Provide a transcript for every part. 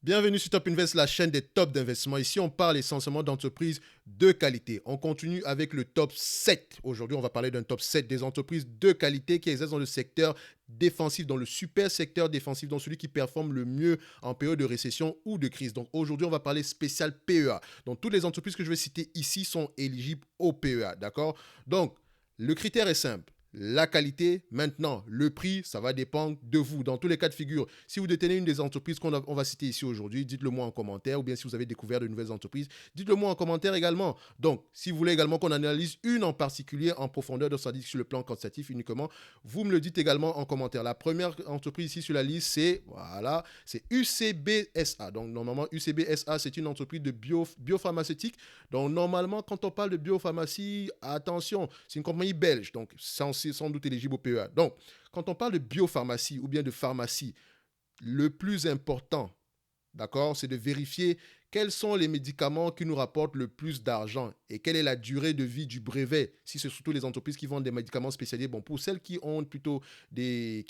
Bienvenue sur Top Invest, la chaîne des tops d'investissement. Ici, on parle essentiellement d'entreprises de qualité. On continue avec le top 7. Aujourd'hui, on va parler d'un top 7 des entreprises de qualité qui exercent dans le secteur défensif, dans le super secteur défensif, dans celui qui performe le mieux en période de récession ou de crise. Donc aujourd'hui, on va parler spécial PEA. Donc toutes les entreprises que je vais citer ici sont éligibles au PEA, d'accord? Donc, le critère est simple. La qualité, maintenant, le prix, ça va dépendre de vous. Dans tous les cas de figure, si vous détenez une des entreprises qu'on va citer ici aujourd'hui, dites-le moi en commentaire, ou bien si vous avez découvert de nouvelles entreprises, dites-le moi en commentaire également. Donc, si vous voulez également qu'on analyse une en particulier en profondeur, de c'est-à-dire sur le plan quantitatif uniquement, vous me le dites également en commentaire. La première entreprise ici sur la liste, c'est UCBSA. Donc, normalement, UCBSA, c'est une entreprise de biopharmaceutique. Donc, normalement, quand on parle de biopharmacie, attention, c'est une compagnie belge. Donc, sans doute éligible au PEA. Donc, quand on parle de biopharmacie ou bien de pharmacie, le plus important, d'accord, c'est de vérifier quels sont les médicaments qui nous rapportent le plus d'argent et quelle est la durée de vie du brevet. Si c'est surtout les entreprises qui vendent des médicaments spécialisés, bon, pour celles qui vendent plutôt des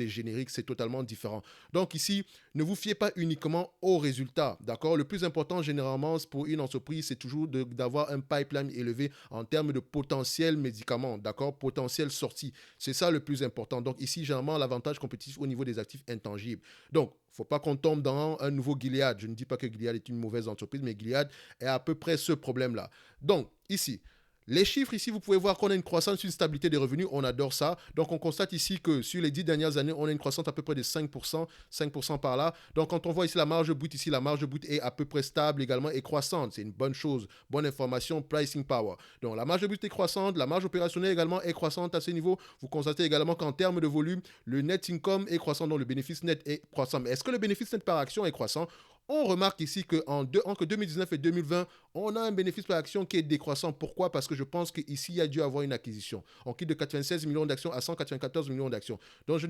génériques, c'est totalement différent. Donc ici, ne vous fiez pas uniquement aux résultats, d'accord? Le plus important généralement pour une entreprise, c'est toujours d'avoir un pipeline élevé en termes de potentiel médicaments, d'accord? Potentiel sortie. C'est ça le plus important. Donc ici, généralement, l'avantage compétitif au niveau des actifs intangibles. Donc, il ne faut pas qu'on tombe dans un nouveau Gilead. Je ne dis pas que Gilead est une mauvaise entreprise, mais Gilead est à peu près ce problème-là. Donc, ici, les chiffres, ici, vous pouvez voir qu'on a une croissance, une stabilité des revenus. On adore ça. Donc, on constate ici que sur les 10 dernières années, on a une croissance à peu près de 5%, 5% par là. Donc, quand on voit ici la marge brute, ici, la marge brute est à peu près stable également et croissante. C'est une bonne chose. Bonne information, pricing power. Donc, la marge brute est croissante. La marge opérationnelle également est croissante à ce niveau. Vous constatez également qu'en termes de volume, le net income est croissant. Donc, le bénéfice net est croissant. Mais est-ce que le bénéfice net par action est croissant? On remarque ici qu'entre 2019 et 2020, on a un bénéfice par action qui est décroissant. Pourquoi? Parce que je pense qu'ici, il y a dû avoir une acquisition. On quitte de 96 millions d'actions à 194 millions d'actions. Donc,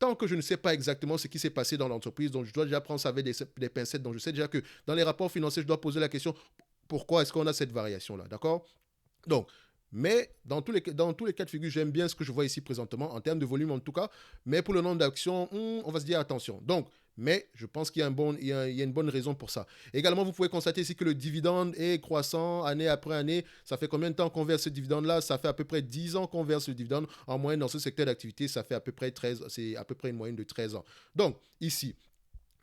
tant que je ne sais pas exactement ce qui s'est passé dans l'entreprise, donc je dois déjà prendre ça avec des pincettes. Donc, je sais déjà que dans les rapports financiers, je dois poser la question, pourquoi est-ce qu'on a cette variation-là? D'accord? Donc, mais dans tous les cas de figure, j'aime bien ce que je vois ici présentement, en termes de volume en tout cas. Mais pour le nombre d'actions, on va se dire attention. Donc, mais je pense qu'il y a une bonne raison pour ça. Également, vous pouvez constater ici que le dividende est croissant année après année. Ça fait combien de temps qu'on verse ce dividende-là? Ça fait à peu près 10 ans qu'on verse le dividende. En moyenne, dans ce secteur d'activité, ça fait à peu près 13, c'est à peu près une moyenne de 13 ans. Donc, ici,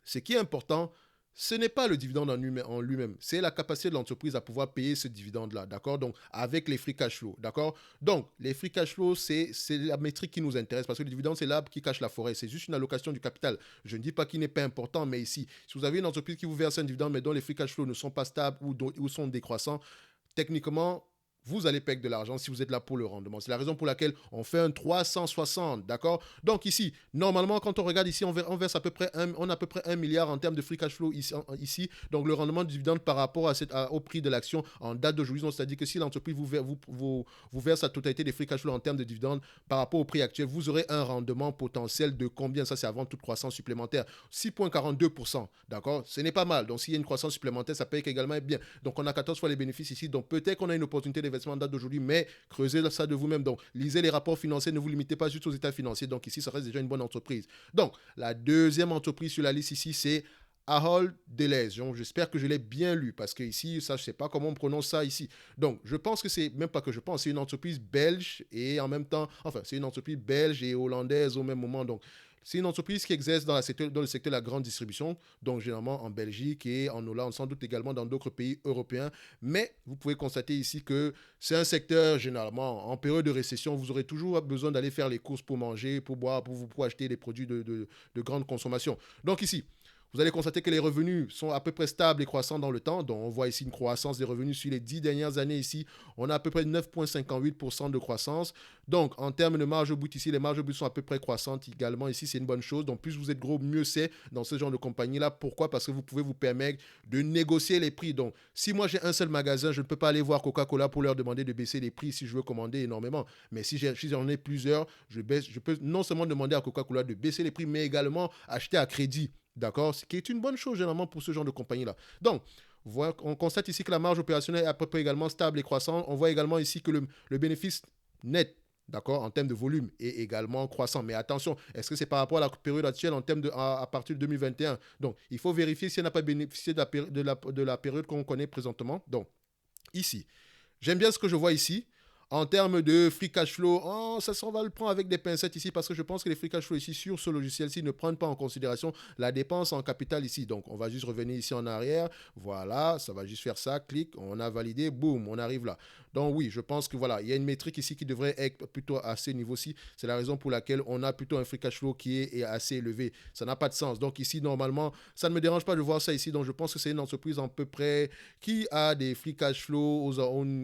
ce qui est important, ce n'est pas le dividende en lui-même, c'est la capacité de l'entreprise à pouvoir payer ce dividende-là, d'accord? Donc, avec les free cash flow, d'accord? Donc, les free cash flow, c'est la métrique qui nous intéresse parce que le dividende, c'est l'arbre qui cache la forêt. C'est juste une allocation du capital. Je ne dis pas qu'il n'est pas important, mais ici, si vous avez une entreprise qui vous verse un dividende, mais dont les free cash flow ne sont pas stables ou sont décroissants, techniquement, vous allez payer de l'argent si vous êtes là pour le rendement. C'est la raison pour laquelle on fait un 360, d'accord? Donc ici, normalement, quand on regarde ici, on verse on a à peu près 1 milliard en termes de free cash flow ici. Donc le rendement du dividende par rapport au prix de l'action en date d'aujourd'hui, c'est-à-dire que si l'entreprise vous verse la totalité des free cash flow en termes de dividende par rapport au prix actuel, vous aurez un rendement potentiel de combien? Ça, c'est avant toute croissance supplémentaire. 6,42%, d'accord? Ce n'est pas mal. Donc s'il y a une croissance supplémentaire, ça peut également être bien. Donc on a 14 fois les bénéfices ici. Donc peut-être qu'on a une opportunité d'investissement en date d'aujourd'hui, mais creusez ça de vous-même. Donc, lisez les rapports financiers, ne vous limitez pas juste aux états financiers. Donc, ici, ça reste déjà une bonne entreprise. Donc, la deuxième entreprise sur la liste ici, c'est Ahold Delhaize. J'espère que je l'ai bien lu parce que ici, ça, je ne sais pas comment on prononce ça ici. Donc, je pense que c'est, même pas que je pense, c'est une entreprise belge et en même temps, enfin, c'est une entreprise belge et hollandaise au même moment. Donc, c'est une entreprise qui exerce dans le secteur de la grande distribution, donc généralement en Belgique et en Hollande, sans doute également dans d'autres pays européens. Mais vous pouvez constater ici que c'est un secteur, généralement, en période de récession, vous aurez toujours besoin d'aller faire les courses pour manger, pour boire, pour acheter des produits de grande consommation. Donc ici, vous allez constater que les revenus sont à peu près stables et croissants dans le temps. Donc, on voit ici une croissance des revenus sur les 10 dernières années ici. On a à peu près 9,58% de croissance. Donc, en termes de marge brute ici, les marges brutes sont à peu près croissantes également. Ici, c'est une bonne chose. Donc, plus vous êtes gros, mieux c'est dans ce genre de compagnie-là. Pourquoi? Parce que vous pouvez vous permettre de négocier les prix. Donc, si moi j'ai un seul magasin, je ne peux pas aller voir Coca-Cola pour leur demander de baisser les prix si je veux commander énormément. Mais si j'en ai plusieurs, je peux non seulement demander à Coca-Cola de baisser les prix, mais également acheter à crédit. D'accord? Ce qui est une bonne chose généralement pour ce genre de compagnie-là. Donc, on constate ici que la marge opérationnelle est à peu près également stable et croissante. On voit également ici que le bénéfice net d'accord, en termes de volume et également croissant. Mais attention, est-ce que c'est par rapport à la période actuelle en termes de à partir de 2021? Donc, il faut vérifier si elle n'a pas bénéficié de la période qu'on connaît présentement. Donc, ici, j'aime bien ce que je vois ici. En termes de free cash flow, oh, ça, on va le prendre avec des pincettes ici parce que je pense que les free cash flow ici sur ce logiciel-ci ne prennent pas en considération la dépense en capital ici. Donc, on va juste revenir ici en arrière. Voilà, ça va juste faire ça. Clic, on a validé, boum, on arrive là. Donc, oui, je pense que voilà, il y a une métrique ici qui devrait être plutôt à ce niveau-ci. C'est la raison pour laquelle on a plutôt un free cash flow qui est assez élevé. Ça n'a pas de sens. Donc, ici, normalement, ça ne me dérange pas de voir ça ici. Donc, je pense que c'est une entreprise à peu près qui a des free cash flow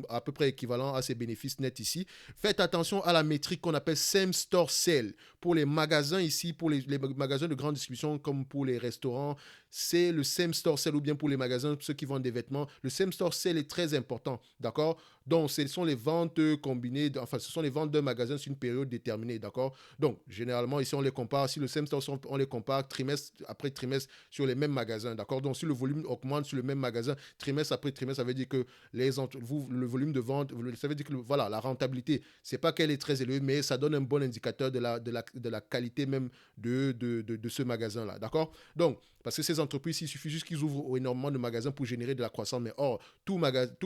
à peu près équivalents à ses bénéfices net ici. Faites attention à la métrique qu'on appelle same store sale. Pour les magasins ici, pour les magasins de grande distribution comme pour les restaurants, c'est le same store sale ou bien pour les magasins, ceux qui vendent des vêtements. Le same store sale est très important, d'accord? Donc, ce sont les ventes combinées, enfin, ce sont les ventes d'un magasin sur une période déterminée, d'accord? Donc, généralement, ici, on les compare, si le same store sale, on les compare trimestre après trimestre sur les mêmes magasins, d'accord? Donc, si le volume augmente sur le même magasin, trimestre après trimestre, ça veut dire que le volume de vente, ça veut dire que voilà, la rentabilité, c'est pas qu'elle est très élevée, mais ça donne un bon indicateur de la qualité même de ce magasin-là, d'accord? Donc, parce que ces entreprises, il suffit juste qu'ils ouvrent énormément de magasins pour générer de la croissance. Mais or, tous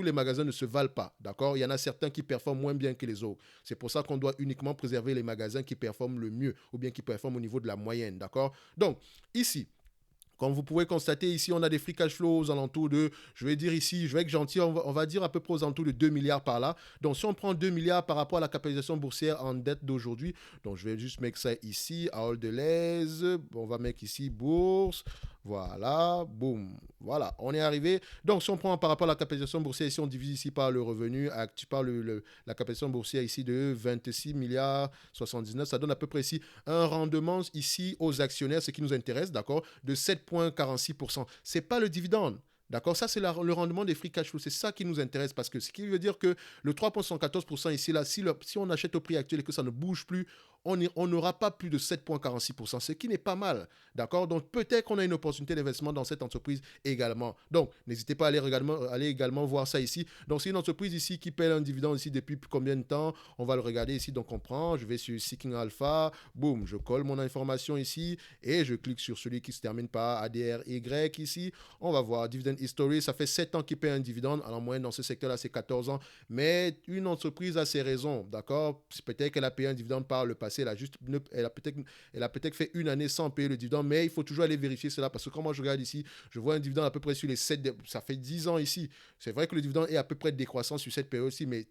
les magasins ne se valent pas. D'accord? Il y en a certains qui performent moins bien que les autres. C'est pour ça qu'on doit uniquement préserver les magasins qui performent le mieux ou bien qui performent au niveau de la moyenne. D'accord? Donc, ici, comme vous pouvez constater, ici, on a des free cash flows aux alentours de, je vais dire ici, je vais être gentil, on va dire à peu près aux alentours de 2 milliards par là. Donc, si on prend 2 milliards par rapport à la capitalisation boursière en dette d'aujourd'hui, donc je vais juste mettre ça ici, à Deleuze, on va mettre ici bourse, voilà, boum, voilà, on est arrivé. Donc, si on prend par rapport à la capitalisation boursière, ici, on divise ici par le revenu, par la capitalisation boursière ici de 26 milliards 79, ça donne à peu près ici un rendement ici aux actionnaires, ce qui nous intéresse, d'accord, de 7,46%. Ce n'est pas le dividende. D'accord? Ça, c'est le rendement des free cash flow. C'est ça qui nous intéresse parce que ce qui veut dire que le 3,114% ici, là, si on achète au prix actuel et que ça ne bouge plus, on n'aura pas plus de 7,46%, ce qui n'est pas mal. D'accord? Donc, peut-être qu'on a une opportunité d'investissement dans cette entreprise également. Donc, n'hésitez pas à aller également voir ça ici. Donc, c'est une entreprise ici qui paie un dividende ici depuis combien de temps? On va le regarder ici. Donc, on prend, je vais sur Seeking Alpha, boum, je colle mon information ici et je clique sur celui qui se termine par ADRY ici. On va voir Dividend History, ça fait 7 ans qu'il paie un dividende. En moyenne, dans ce secteur-là, c'est 14 ans. Mais une entreprise a ses raisons, d'accord? Peut-être qu'elle a payé un dividende par le passé. Elle a peut-être fait une année sans payer le dividende, mais il faut toujours aller vérifier cela parce que quand moi je regarde ici, je vois un dividende à peu près sur les 7, ça fait 10 ans ici. C'est vrai que le dividende est à peu près décroissant sur cette période-ci, mais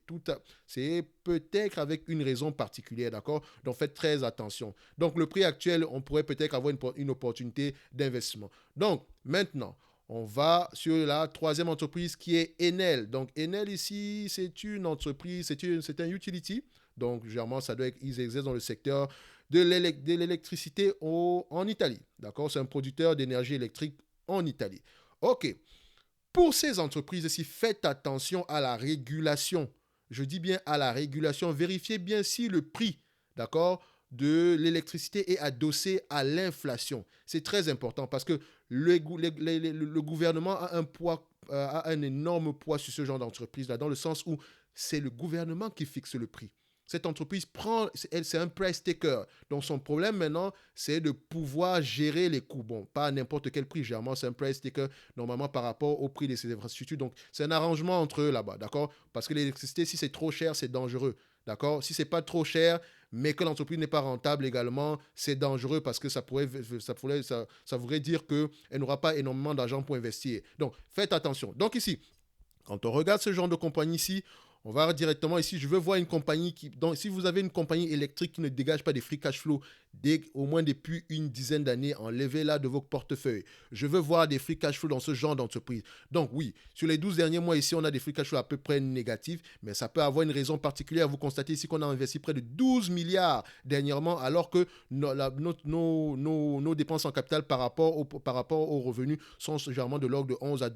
c'est peut-être avec une raison particulière, d'accord? Donc faites très attention. Donc le prix actuel, on pourrait peut-être avoir une opportunité d'investissement. Donc maintenant, on va sur la troisième entreprise qui est Enel. Donc Enel ici, c'est une entreprise, c'est un utility. Donc généralement, ils exercent dans le secteur de l'électricité en Italie. D'accord? C'est un producteur d'énergie électrique en Italie. OK. Pour ces entreprises ici, faites attention à la régulation. Je dis bien à la régulation. Vérifiez bien si le prix, d'accord, de l'électricité est adossé à l'inflation. C'est très important parce que le gouvernement a un énorme poids sur ce genre d'entreprise-là, dans le sens où c'est le gouvernement qui fixe le prix. Cette entreprise c'est un price taker. Donc son problème maintenant, c'est de pouvoir gérer les coûts. Bon, pas à n'importe quel prix, généralement c'est un price taker normalement par rapport au prix de ces infrastructures. Donc c'est un arrangement entre eux là-bas, d'accord? Parce que l'électricité, si c'est trop cher, c'est dangereux. D'accord? Si c'est pas trop cher, mais que l'entreprise n'est pas rentable également, c'est dangereux parce que ça voudrait dire qu'elle n'aura pas énormément d'argent pour investir. Donc, faites attention. Donc ici, quand on regarde ce genre de compagnie ici, on va directement ici, je veux voir une compagnie donc si vous avez une compagnie électrique qui ne dégage pas des free cash flow au moins depuis une dizaine d'années, enlevez-la de vos portefeuilles. Je veux voir des free cash flow dans ce genre d'entreprise. Donc oui, sur les 12 derniers mois ici, on a des free cash flow à peu près négatifs, mais ça peut avoir une raison particulière. Vous constatez ici qu'on a investi près de 12 milliards dernièrement, alors que nos dépenses en capital par rapport aux revenus sont généralement de l'ordre de 11 à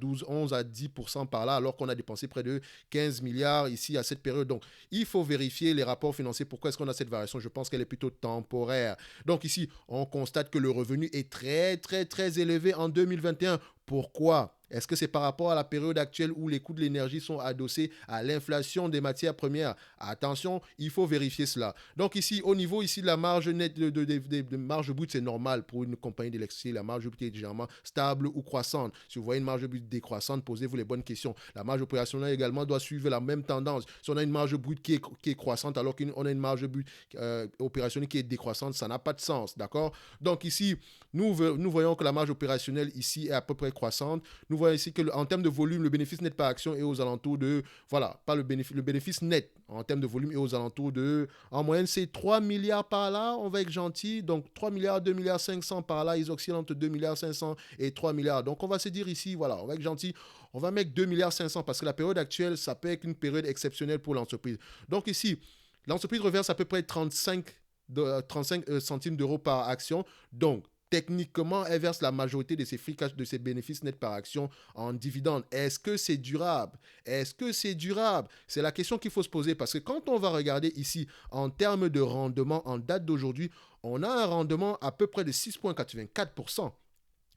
10% par là, alors qu'on a dépensé près de 15 milliards ici à cette période. Donc, il faut vérifier les rapports financiers. Pourquoi est-ce qu'on a cette variation? Je pense qu'elle est plutôt temporaire. Donc ici, on constate que le revenu est très, très, très élevé en 2021. Pourquoi? Est-ce que c'est par rapport à la période actuelle où les coûts de l'énergie sont adossés à l'inflation des matières premières? Attention, il faut vérifier cela. Donc ici, au niveau ici de la marge nette de marge brute, c'est normal pour une compagnie d'électricité. La marge brute est généralement stable ou croissante. Si vous voyez une marge brute décroissante, posez-vous les bonnes questions. La marge opérationnelle également doit suivre la même tendance. Si on a une marge brute qui est croissante alors qu'on a une marge brute opérationnelle qui est décroissante, ça n'a pas de sens, d'accord? Donc ici, nous voyons que la marge opérationnelle ici est à peu près croissante. Nous voyons ici que en termes de volume, le bénéfice net par action est aux alentours de, voilà, pas le bénéfice net en termes de volume est aux alentours de, en moyenne, c'est 3 milliards par là, on va être gentil. Donc 3 milliards, 2 milliards 500 par là, ils oscillent entre 2 milliards 500 et 3 milliards. Donc on va se dire ici, voilà, on va être gentil, on va mettre 2 milliards 500 parce que la période actuelle, ça peut être une période exceptionnelle pour l'entreprise. Donc ici, l'entreprise reverse à peu près 35 centimes d'euros par action. Donc, techniquement, elle verse la majorité de ses free cash, de ses bénéfices nets par action en dividendes. Est-ce que c'est durable? Est-ce que c'est durable? C'est la question qu'il faut se poser parce que quand on va regarder ici en termes de rendement en date d'aujourd'hui, on a un rendement à peu près de 6,84%.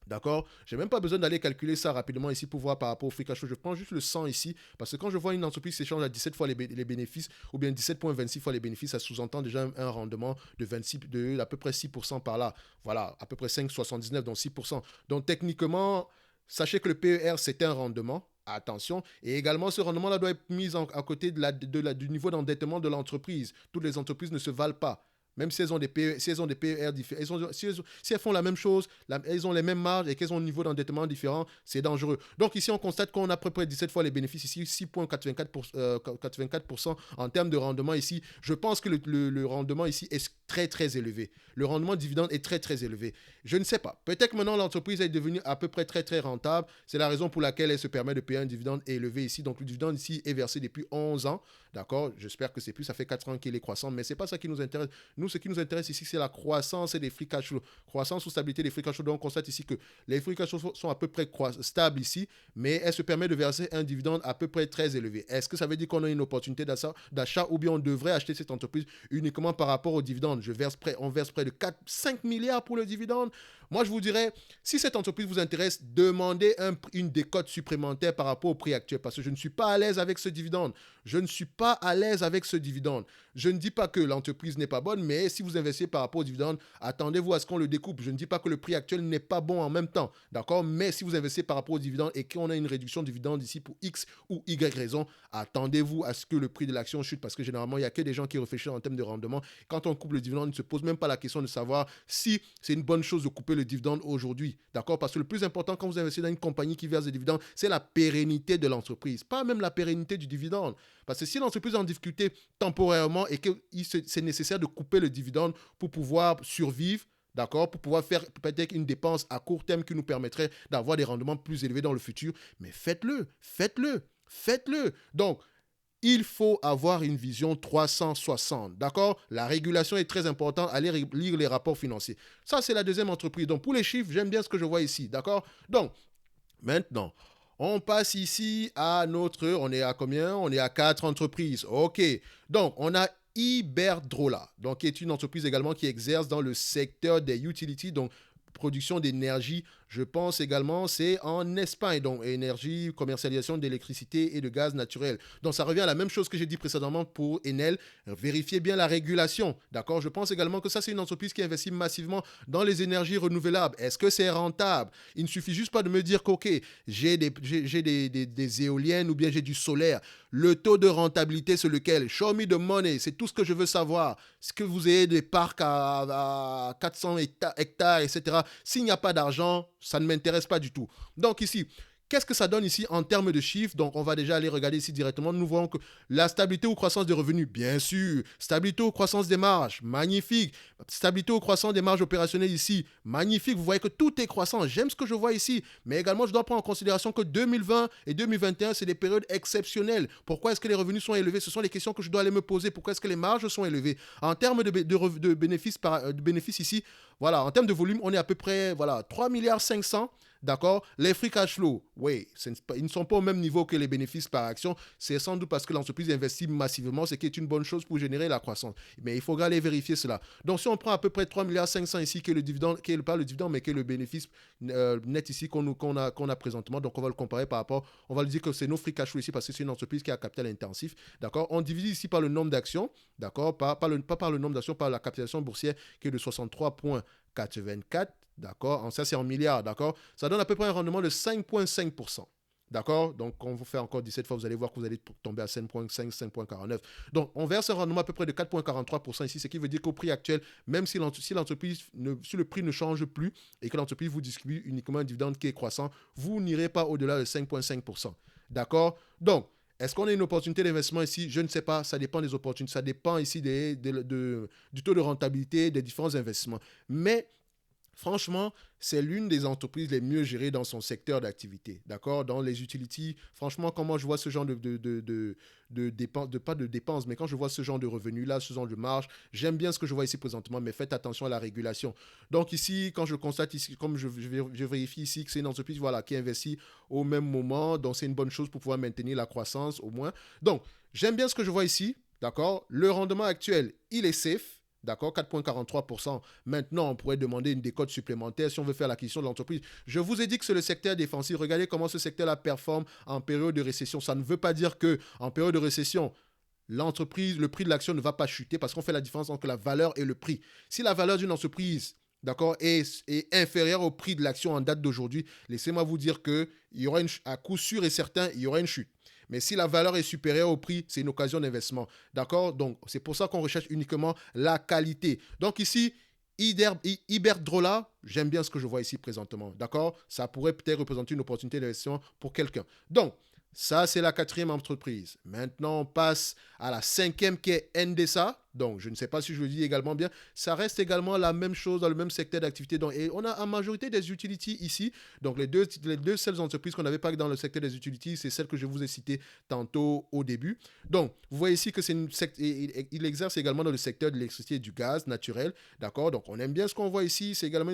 D'accord? Je n'ai même pas besoin d'aller calculer ça rapidement ici pour voir par rapport au free cash flow. Je prends juste le 100 ici parce que quand je vois une entreprise s'échange à 17 fois les bénéfices ou bien 17,26 fois les bénéfices, ça sous-entend déjà un rendement de à peu près 6% par là. Voilà, à peu près 5,79, donc 6%. Donc techniquement, sachez que le PER, c'est un rendement. Attention. Et également, ce rendement-là doit être mis à côté du niveau d'endettement de l'entreprise. Toutes les entreprises ne se valent pas. Même si elles ont des PER différents, si elles font la même chose, elles ont les mêmes marges et qu'elles ont un niveau d'endettement différent, c'est dangereux. Donc ici, on constate qu'on a à peu près 17 fois les bénéfices ici, 6,84% en termes de rendement ici. Je pense que le rendement ici est très, très élevé. Le rendement dividende est très, très élevé. Je ne sais pas. Peut-être que maintenant, l'entreprise est devenue à peu près très, très rentable. C'est la raison pour laquelle elle se permet de payer un dividende élevé ici. Donc, le dividende ici est versé depuis 11 ans. D'accord? J'espère que c'est plus. Ça fait 4 ans qu'il est croissant, mais ce n'est pas ça qui nous intéresse. Nous, ce qui nous intéresse ici, c'est la croissance et des free cash flow. Croissance ou stabilité des free cash flow. Donc, on constate ici que les free cash flow sont à peu près stables ici, mais elle se permet de verser un dividende à peu près très élevé. Est-ce que ça veut dire qu'on a une opportunité d'achat ou bien on devrait acheter cette entreprise uniquement par rapport au dividende? On verse près de 5 milliards pour le dividende. Moi, je vous dirais, si cette entreprise vous intéresse, demandez une décote supplémentaire par rapport au prix actuel parce que je ne suis pas à l'aise avec ce dividende. Je ne suis pas à l'aise avec ce dividende. Je ne dis pas que l'entreprise n'est pas bonne, mais si vous investissez par rapport au dividende, attendez-vous à ce qu'on le découpe. Je ne dis pas que le prix actuel n'est pas bon en même temps, d'accord? Mais si vous investissez par rapport au dividende et qu'on a une réduction de dividende ici pour X ou Y raison, attendez-vous à ce que le prix de l'action chute parce que généralement, il n'y a que des gens qui réfléchissent en termes de rendement. Quand on coupe le dividende, ils ne se posent même pas la question de savoir si c'est une bonne chose de couper le dividende aujourd'hui, d'accord? Parce que le plus important quand vous investissez dans une compagnie qui verse des dividendes, c'est la pérennité de l'entreprise, pas même la pérennité du dividende. Parce que si l'entreprise est en difficulté temporairement et que c'est nécessaire de couper le dividende pour pouvoir survivre, d'accord, pour pouvoir faire peut-être une dépense à court terme qui nous permettrait d'avoir des rendements plus élevés dans le futur, mais faites-le. Donc, il faut avoir une vision 360, d'accord? La régulation est très importante, allez lire les rapports financiers. Ça, c'est la deuxième entreprise. Donc, pour les chiffres, j'aime bien ce que je vois ici, d'accord? Donc, maintenant, on passe ici à on est à combien? On est à 4 entreprises. OK. Donc, on a Iberdrola, donc qui est une entreprise également qui exerce dans le secteur des utilities, donc production d'énergie, je pense également, c'est en Espagne, donc énergie, commercialisation d'électricité et de gaz naturel. Donc ça revient à la même chose que j'ai dit précédemment pour Enel, vérifiez bien la régulation, d'accord? Je pense également que ça c'est une entreprise qui investit massivement dans les énergies renouvelables. Est-ce que c'est rentable? Il ne suffit juste pas de me dire qu'ok, j'ai des éoliennes ou bien j'ai du solaire. Le taux de rentabilité, c'est lequel? Show me the money, c'est tout ce que je veux savoir. Est-ce que vous avez des parcs à 400 hectares, etc. S'il n'y a pas d'argent, ça ne m'intéresse pas du tout. Donc ici, qu'est-ce que ça donne ici en termes de chiffres? Donc, on va déjà aller regarder ici directement. Nous voyons que la stabilité ou croissance des revenus, bien sûr. Stabilité ou croissance des marges, magnifique. Stabilité ou croissance des marges opérationnelles ici, magnifique. Vous voyez que tout est croissant. J'aime ce que je vois ici. Mais également, je dois prendre en considération que 2020 et 2021, c'est des périodes exceptionnelles. Pourquoi est-ce que les revenus sont élevés? Ce sont les questions que je dois aller me poser. Pourquoi est-ce que les marges sont élevées? En termes de bénéfices ici, voilà, en termes de volume, on est à peu près, voilà, 3 milliards 500. d'accord? Les free cash flow, oui, ils ne sont pas au même niveau que les bénéfices par action. C'est sans doute parce que l'entreprise investit massivement, ce qui est une bonne chose pour générer la croissance. Mais il faudra aller vérifier cela. Donc, si on prend à peu près 3,5 milliards ici, qui est le dividende, qui est pas le dividende, mais qui est le bénéfice net ici qu'on a présentement, donc on va le comparer par rapport, on va le dire que c'est nos free cash flow ici parce que c'est une entreprise qui a un capital intensif, d'accord? On divise ici par le nombre d'actions, d'accord? Pas par le nombre d'actions, par la capitalisation boursière qui est de 63,84, d'accord? Ça, c'est en milliards, d'accord? Ça donne à peu près un rendement de 5,5%. D'accord? Donc, quand vous faites encore 17 fois, vous allez voir que vous allez tomber à 5,5, 5,49. Donc, on verse un rendement à peu près de 4,43% ici, ce qui veut dire qu'au prix actuel, même si le prix ne change plus et que l'entreprise vous distribue uniquement un dividende qui est croissant, vous n'irez pas au-delà de 5,5%. D'accord? Donc, est-ce qu'on a une opportunité d'investissement ici? Je ne sais pas. Ça dépend des opportunités. Ça dépend ici du taux de rentabilité des différents investissements. Mais franchement, c'est l'une des entreprises les mieux gérées dans son secteur d'activité. D'accord? Dans les utilities, franchement, quand moi je vois ce genre de dépenses, pas de dépenses, mais quand je vois ce genre de revenus-là, ce genre de marge, j'aime bien ce que je vois ici présentement, mais faites attention à la régulation. Donc ici, quand je constate ici, comme je vérifie ici que c'est une entreprise voilà, qui investit au même moment, donc c'est une bonne chose pour pouvoir maintenir la croissance au moins. Donc, j'aime bien ce que je vois ici. D'accord? Le rendement actuel, il est safe. D'accord, 4,43%. Maintenant, on pourrait demander une décote supplémentaire si on veut faire l'acquisition de l'entreprise. Je vous ai dit que c'est le secteur défensif. Regardez comment ce secteur-là performe en période de récession. Ça ne veut pas dire qu'en période de récession, l'entreprise, le prix de l'action ne va pas chuter parce qu'on fait la différence entre la valeur et le prix. Si la valeur d'une entreprise, d'accord, est inférieure au prix de l'action en date d'aujourd'hui, laissez-moi vous dire qu'il y aura à coup sûr et certain, il y aura une chute. Mais si la valeur est supérieure au prix, c'est une occasion d'investissement. D'accord? Donc, c'est pour ça qu'on recherche uniquement la qualité. Donc, ici, Iberdrola, j'aime bien ce que je vois ici présentement. D'accord? Ça pourrait peut-être représenter une opportunité d'investissement pour quelqu'un. Donc, ça, c'est la quatrième entreprise. Maintenant, on passe à la cinquième qui est Endesa. Donc, je ne sais pas si je le dis également bien. Ça reste également la même chose dans le même secteur d'activité. Donc, et on a en majorité des utilities ici. Donc, les deux seules entreprises qu'on n'avait pas dans le secteur des utilities, c'est celles que je vous ai citées tantôt au début. Donc, vous voyez ici que il exerce également dans le secteur de l'électricité et du gaz naturel. D'accord? Donc, on aime bien ce qu'on voit ici. C'est également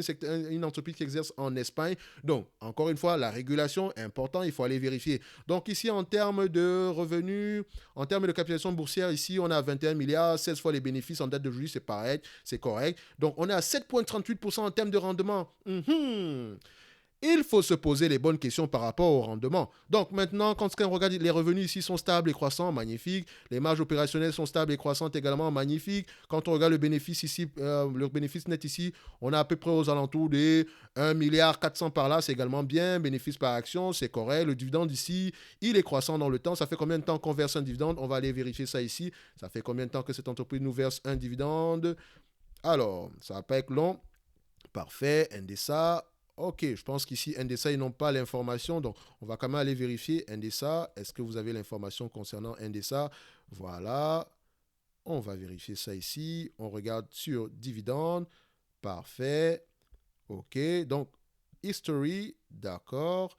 une entreprise qui exerce en Espagne. Donc, encore une fois, la régulation est importante. Il faut aller vérifier. Donc, ici, en termes de revenus, en termes de capitalisation boursière, ici, on a 21 milliards, 16 fois les bénéfices en date d'aujourd'hui, c'est pareil, c'est correct. Donc, on est à 7,38% en termes de rendement. Il faut se poser les bonnes questions par rapport au rendement. Donc maintenant, quand on regarde, les revenus ici sont stables et croissants, magnifique. Les marges opérationnelles sont stables et croissantes également, magnifique. Quand on regarde le bénéfice ici, le bénéfice net ici, on a à peu près aux alentours des 1,4 milliard par là, c'est également bien. Bénéfice par action, c'est correct. Le dividende ici, il est croissant dans le temps. Ça fait combien de temps qu'on verse un dividende? On va aller vérifier ça ici. Ça fait combien de temps que cette entreprise nous verse un dividende? Alors, ça va pas être long. Parfait, Endesa. Ok, je pense qu'ici, Endesa, ils n'ont pas l'information. Donc, on va quand même aller vérifier. Endesa, est-ce que vous avez l'information concernant Endesa? Voilà. On va vérifier ça ici. On regarde sur dividende. Parfait. Ok, donc, history, d'accord.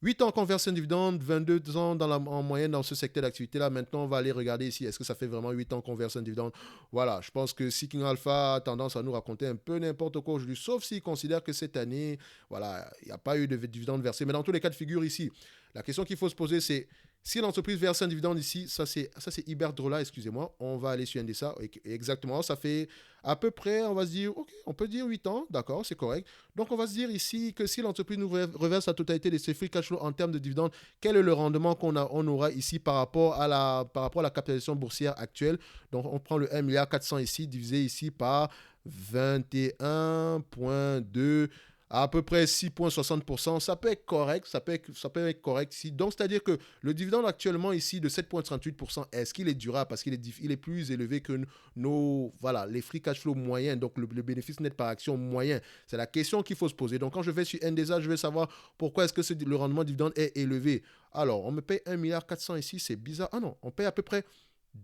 8 ans qu'on verse un dividende, 22 ans en moyenne dans ce secteur d'activité-là. Maintenant, on va aller regarder ici, est-ce que ça fait vraiment 8 ans qu'on verse un dividende? Voilà, je pense que Seeking Alpha a tendance à nous raconter un peu n'importe quoi aujourd'hui, sauf s'il considère que cette année, voilà, il n'y a pas eu de dividende versé. Mais dans tous les cas de figure ici, la question qu'il faut se poser, c'est si l'entreprise verse un dividende ici, ça c'est Iberdrola, excusez-moi, on va aller sur NDSA, exactement, ça fait à peu près, on va se dire, ok, on peut dire 8 ans, d'accord, c'est correct. Donc on va se dire ici que si l'entreprise nous reverse la totalité de ses free cash flow en termes de dividendes, quel est le rendement on aura ici par rapport à la capitalisation boursière actuelle? Donc on prend le 1,4 milliard ici, divisé ici par 21,2, à peu près 6,60%, ça peut être correct, ça peut être correct ici. Donc, c'est-à-dire que le dividende actuellement ici de 7,38%, est-ce qu'il est durable? Parce qu'il est plus élevé que les free cash flow moyens, donc le bénéfice net par action moyen. C'est la question qu'il faut se poser. Donc, quand je vais sur Endesa, je vais savoir pourquoi est-ce que le rendement dividende est élevé. Alors, on me paye 1,4 milliard ici, c'est bizarre. Ah non, on paye à peu près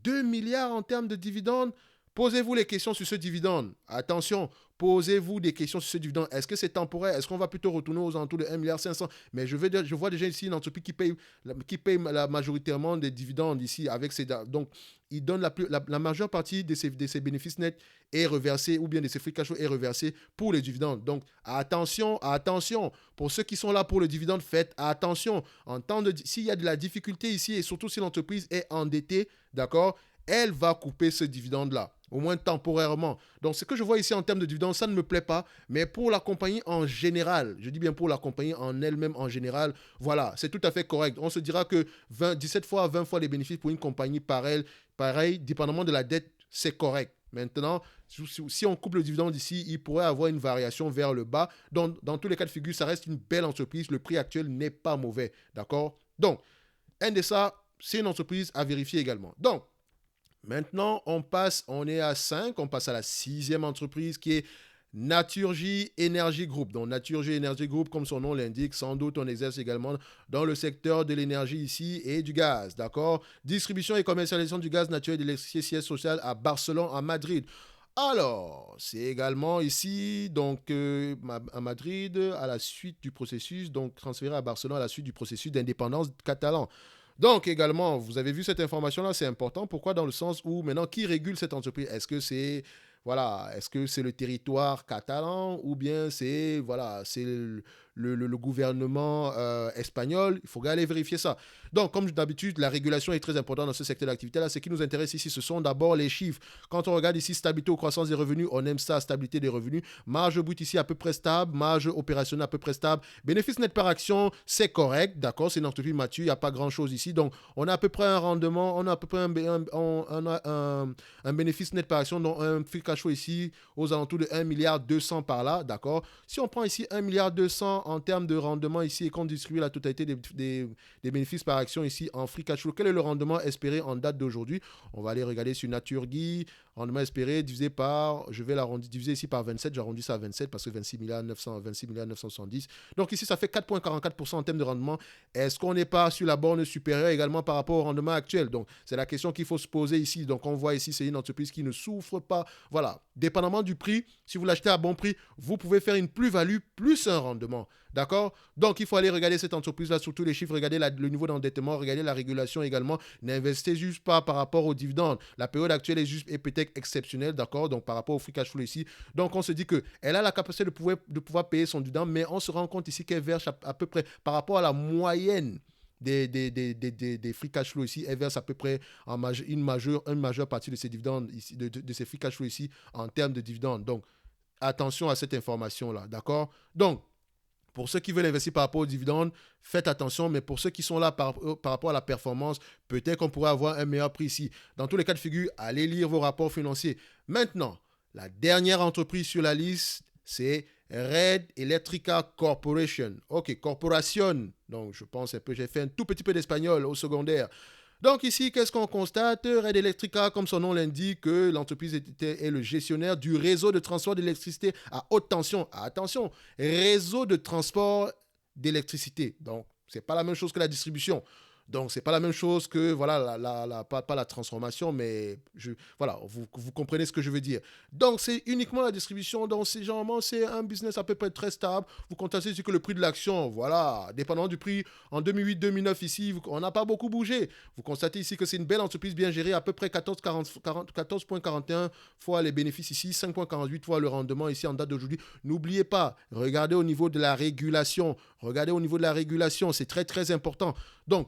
2 milliards en termes de dividendes Posez-vous les questions sur ce dividende. Attention, posez-vous des questions sur ce dividende. Est-ce que c'est temporaire? Est-ce qu'on va plutôt retourner aux alentours de 1,5 milliard? Mais je vois déjà ici une entreprise qui paye majoritairement des dividendes ici. Donc, il donne la majeure partie de ses bénéfices nets est reversée, ou bien de ses free cash flow est reversée pour les dividendes. Donc, attention. Pour ceux qui sont là pour le dividende, faites attention. S'il y a de la difficulté ici, et surtout si l'entreprise est endettée, d'accord, elle va couper ce dividende-là, au moins temporairement. Donc, ce que je vois ici en termes de dividendes, ça ne me plaît pas, mais pour la compagnie en général, je dis bien pour la compagnie en elle-même en général, voilà, c'est tout à fait correct. On se dira que 17 fois, 20 fois les bénéfices pour une compagnie pareil, dépendamment de la dette, c'est correct. Maintenant, si on coupe le dividende ici, il pourrait avoir une variation vers le bas. Donc, dans tous les cas de figure, ça reste une belle entreprise. Le prix actuel n'est pas mauvais, d'accord? Donc, NDSA, c'est une entreprise à vérifier également. Donc, maintenant, on est à 5, on passe à la 6e entreprise qui est Naturgy Energy Group. Donc, Naturgy Energy Group, comme son nom l'indique, sans doute on exerce également dans le secteur de l'énergie ici et du gaz, d'accord? Distribution et commercialisation du gaz naturel et d'électricité, siège social à Barcelone, à Madrid. Alors, c'est également ici, donc à Madrid, à la suite du processus, donc transféré à Barcelone à la suite du processus d'indépendance catalan. Donc également, vous avez vu cette information-là, c'est important. Pourquoi? Dans le sens où maintenant, qui régule cette entreprise? Est-ce que c'est le territoire catalan ou bien c'est le gouvernement espagnol? Il faut aller vérifier ça. Donc, comme d'habitude, la régulation est très importante dans ce secteur d'activité-là. Ce qui nous intéresse ici, ce sont d'abord les chiffres. Quand on regarde ici stabilité ou croissance des revenus, on aime ça, stabilité des revenus. Marge brute ici à peu près stable, marge opérationnelle à peu près stable. Bénéfice net par action, c'est correct, d'accord, c'est une entreprise mature, il n'y a pas grand-chose ici. Donc, on a à peu près un rendement, on a à peu près un bénéfice net par action, donc un free cash flow ici aux alentours de 1,2 milliard par là, d'accord. Si on prend ici 1,2 milliard en termes de rendement ici et qu'on distribue la totalité des bénéfices par action ici en free cash flow, quel est le rendement espéré en date d'aujourd'hui? On va aller regarder sur Naturgy, rendement espéré divisé par, je vais l'arrondir, divisé ici par 27, j'arrondis ça à 27 parce que 26 970. Donc ici, ça fait 4,44% en termes de rendement. Est-ce qu'on n'est pas sur la borne supérieure également par rapport au rendement actuel? Donc, c'est la question qu'il faut se poser ici. Donc, on voit ici, c'est une entreprise qui ne souffre pas. Voilà, dépendamment du prix, si vous l'achetez à bon prix, vous pouvez faire une plus-value plus un rendement. D'accord? Donc, il faut aller regarder cette entreprise-là, surtout les chiffres, regarder le niveau d'endettement, regarder la régulation également. N'investissez juste pas par rapport aux dividendes. La période actuelle est peut-être exceptionnelle, d'accord? Donc, par rapport au free cash flow ici. Donc, on se dit qu'elle a la capacité de pouvoir payer son dividende, mais on se rend compte ici qu'elle verse à peu près, par rapport à la moyenne des free cash flow ici, elle verse à peu près une majeure partie de ses dividendes ici, de ses free cash flow ici en termes de dividendes. Donc, attention à cette information-là, d'accord? Donc, pour ceux qui veulent investir par rapport aux dividendes, faites attention, mais pour ceux qui sont là par rapport à la performance, peut-être qu'on pourrait avoir un meilleur prix ici. Dans tous les cas de figure, allez lire vos rapports financiers. Maintenant, la dernière entreprise sur la liste, c'est Red Electrica Corporation. Ok, corporation. Donc, je pense un peu, j'ai fait un tout petit peu d'espagnol au secondaire. Donc ici, qu'est-ce qu'on constate? Red Electrica, comme son nom l'indique, l'entreprise est le gestionnaire du réseau de transport d'électricité à haute tension. Attention, réseau de transport d'électricité. Donc, ce n'est pas la même chose que la distribution. Donc, ce n'est pas la même chose que, voilà, pas la transformation, mais voilà, vous comprenez ce que je veux dire. Donc, c'est uniquement la distribution. Donc, généralement, c'est un business à peu près très stable. Vous constatez ici que le prix de l'action, voilà, dépendant du prix, en 2008-2009 ici, on n'a pas beaucoup bougé. Vous constatez ici que c'est une belle entreprise bien gérée, à peu près 14,41 fois les bénéfices ici, 5,48 fois le rendement ici en date d'aujourd'hui. N'oubliez pas, regardez au niveau de la régulation. Regardez au niveau de la régulation, c'est très, très important. Donc,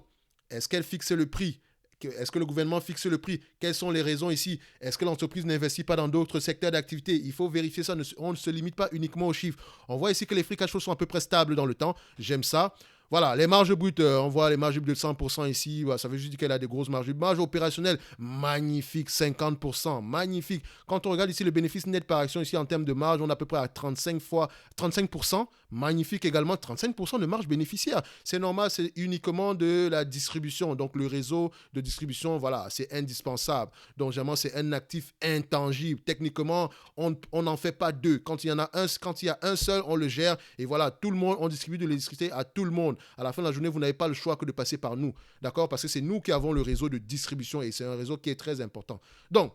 est-ce qu'elle fixe le prix? Est-ce que le gouvernement fixe le prix? Quelles sont les raisons ici? Est-ce que l'entreprise n'investit pas dans d'autres secteurs d'activité? Il faut vérifier ça. On ne se limite pas uniquement aux chiffres. On voit ici que les free cash flow sont à peu près stables dans le temps. J'aime ça. Voilà, les marges brutes, on voit les marges brutes de 100% ici. Voilà, ça veut juste dire qu'elle a des grosses marges. Marge opérationnelle, magnifique, 50%, magnifique. Quand on regarde ici le bénéfice net par action, ici en termes de marge, on est à peu près à 35%. Magnifique également, 35% de marge bénéficiaire. C'est normal, c'est uniquement de la distribution. Donc, le réseau de distribution, voilà, c'est indispensable. Donc, généralement, c'est un actif intangible. Techniquement, on n'en fait pas deux. Quand il y a un seul, on le gère. Et voilà, tout le monde, on distribue de l'électricité à tout le monde. À la fin de la journée, vous n'avez pas le choix que de passer par nous. D'accord? Parce que c'est nous qui avons le réseau de distribution et c'est un réseau qui est très important. Donc,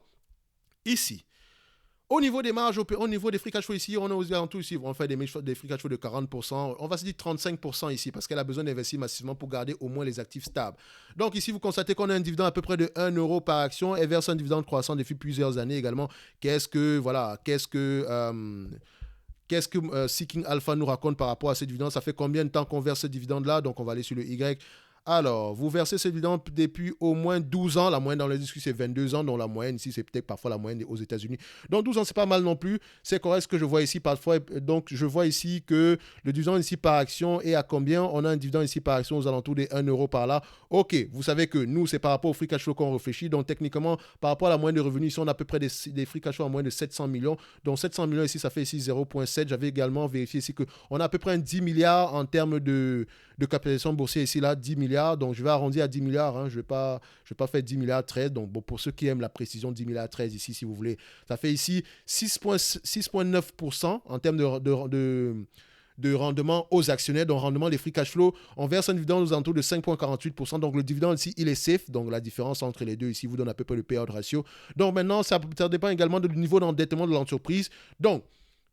ici. Au niveau des marges, au niveau des free cash flow ici, on est aux alentours ici, on fait des free cash flow de 40%, on va se dire 35% ici parce qu'elle a besoin d'investir massivement pour garder au moins les actifs stables. Donc ici, vous constatez qu'on a un dividende à peu près de 1 euro par action et verse un dividende croissant depuis plusieurs années également. Qu'est-ce que Seeking Alpha nous raconte par rapport à ce dividende? Ça fait combien de temps qu'on verse ce dividende-là? Donc on va aller sur le Y. Alors, vous versez ce dividende depuis au moins 12 ans. La moyenne dans l'industrie, c'est 22 ans. Donc, la moyenne ici, c'est peut-être parfois la moyenne aux États-Unis. Donc, 12 ans, c'est pas mal non plus. C'est correct ce que je vois ici parfois. Donc, je vois ici que le dividende ici par action est à combien? On a un dividende ici par action aux alentours des 1 euro par là. OK, vous savez que nous, c'est par rapport au free cash flow qu'on réfléchit. Donc, techniquement, par rapport à la moyenne de revenus, ici, on a à peu près des free cash flow à moins de 700 millions. Donc, 700 millions ici, ça fait ici 0,7. J'avais également vérifié ici qu'on a à peu près un 10 milliards en termes de capitalisation boursière ici, là, 10 milliards. Donc, je vais arrondir à 10 milliards. Hein. Je ne vais pas faire 10 milliards 13. Donc, bon, pour ceux qui aiment la précision, 10 milliards 13 ici, si vous voulez. Ça fait ici 6,9% en termes de rendement aux actionnaires, donc rendement des free cash flow. On verse un dividende aux alentours de 5,48%. Donc, le dividende ici, il est safe. Donc, la différence entre les deux ici vous donne à peu près le payout ratio. Donc, maintenant, ça dépend également du niveau d'endettement de l'entreprise. Donc,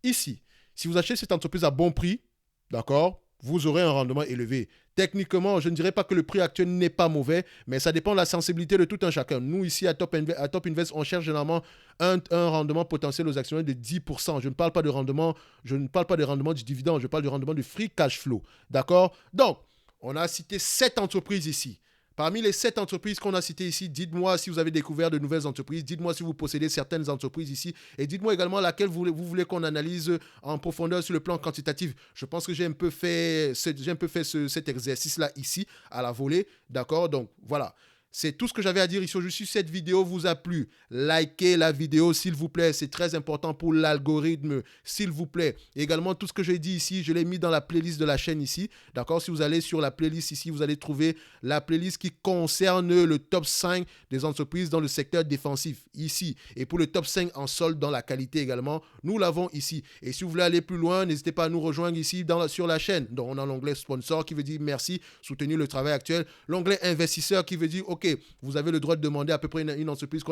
ici, si vous achetez cette entreprise à bon prix, d'accord, vous aurez un rendement élevé. Techniquement, je ne dirais pas que le prix actuel n'est pas mauvais, mais ça dépend de la sensibilité de tout un chacun. Nous, ici, à Top Invest, on cherche généralement un rendement potentiel aux actionnaires de 10%. Je ne parle pas de rendement du dividende, je parle du rendement du free cash flow. D'accord? Donc, on a cité 7 entreprises ici. Parmi les 7 entreprises qu'on a citées ici, dites-moi si vous avez découvert de nouvelles entreprises, dites-moi si vous possédez certaines entreprises ici, et dites-moi également laquelle vous voulez qu'on analyse en profondeur sur le plan quantitatif. Je pense que j'ai un peu fait cet exercice-là ici, à la volée, d'accord? Donc, voilà. C'est tout ce que j'avais à dire ici aujourd'hui. Si cette vidéo vous a plu, likez la vidéo s'il vous plaît. C'est très important pour l'algorithme, s'il vous plaît. Et également, tout ce que j'ai dit ici, je l'ai mis dans la playlist de la chaîne ici. D'accord? Si vous allez sur la playlist ici, vous allez trouver la playlist qui concerne le top 5 des entreprises dans le secteur défensif ici. Et pour le top 5 en solde dans la qualité également, nous l'avons ici. Et si vous voulez aller plus loin, n'hésitez pas à nous rejoindre ici sur la chaîne. Donc, on a l'onglet sponsor qui veut dire merci, soutenir le travail actuel. L'onglet investisseur qui veut dire OK, vous avez le droit de demander à peu près une entreprise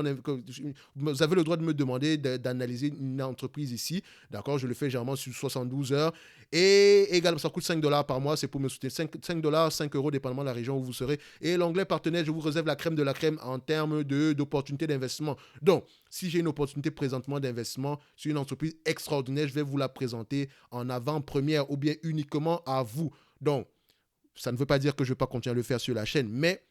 vous avez le droit de me demander d'analyser une entreprise ici. D'accord, je le fais généralement sur 72 heures. Et également, ça coûte 5 $ par mois. C'est pour me soutenir. 5 $, 5 €, dépendamment de la région où vous serez. Et l'onglet partenaire, je vous réserve la crème de la crème en termes d'opportunités d'investissement. Donc, si j'ai une opportunité présentement d'investissement sur une entreprise extraordinaire, je vais vous la présenter en avant-première ou bien uniquement à vous. Donc, ça ne veut pas dire que je ne vais pas continuer à le faire sur la chaîne, mais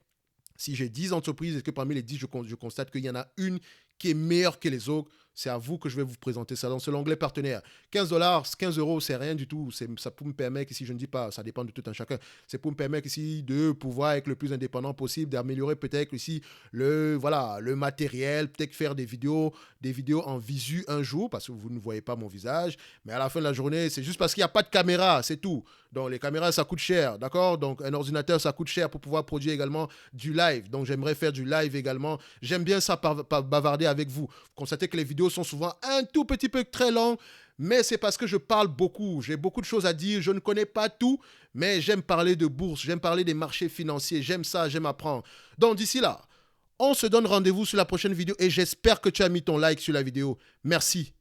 si j'ai 10 entreprises et que parmi les 10, je constate qu'il y en a une qui est meilleure que les autres, c'est à vous que je vais vous présenter ça dans l'onglet partenaire. 15 $, 15 €, c'est rien du tout. Ça peut me permettre, ici, je ne dis pas, ça dépend de tout un chacun, c'est pour me permettre ici de pouvoir être le plus indépendant possible, d'améliorer peut-être ici le matériel, peut-être faire des vidéos en visu un jour, parce que vous ne voyez pas mon visage, mais à la fin de la journée, c'est juste parce qu'il n'y a pas de caméra, c'est tout. Donc, les caméras, ça coûte cher, d'accord? Donc, un ordinateur, ça coûte cher pour pouvoir produire également du live. Donc, j'aimerais faire du live également. J'aime bien ça, bavarder avec vous. Vous constatez que les vidéos sont souvent un tout petit peu très longues, mais c'est parce que je parle beaucoup. J'ai beaucoup de choses à dire. Je ne connais pas tout, mais j'aime parler de bourse. J'aime parler des marchés financiers. J'aime ça, j'aime apprendre. Donc, d'ici là, on se donne rendez-vous sur la prochaine vidéo et j'espère que tu as mis ton like sur la vidéo. Merci.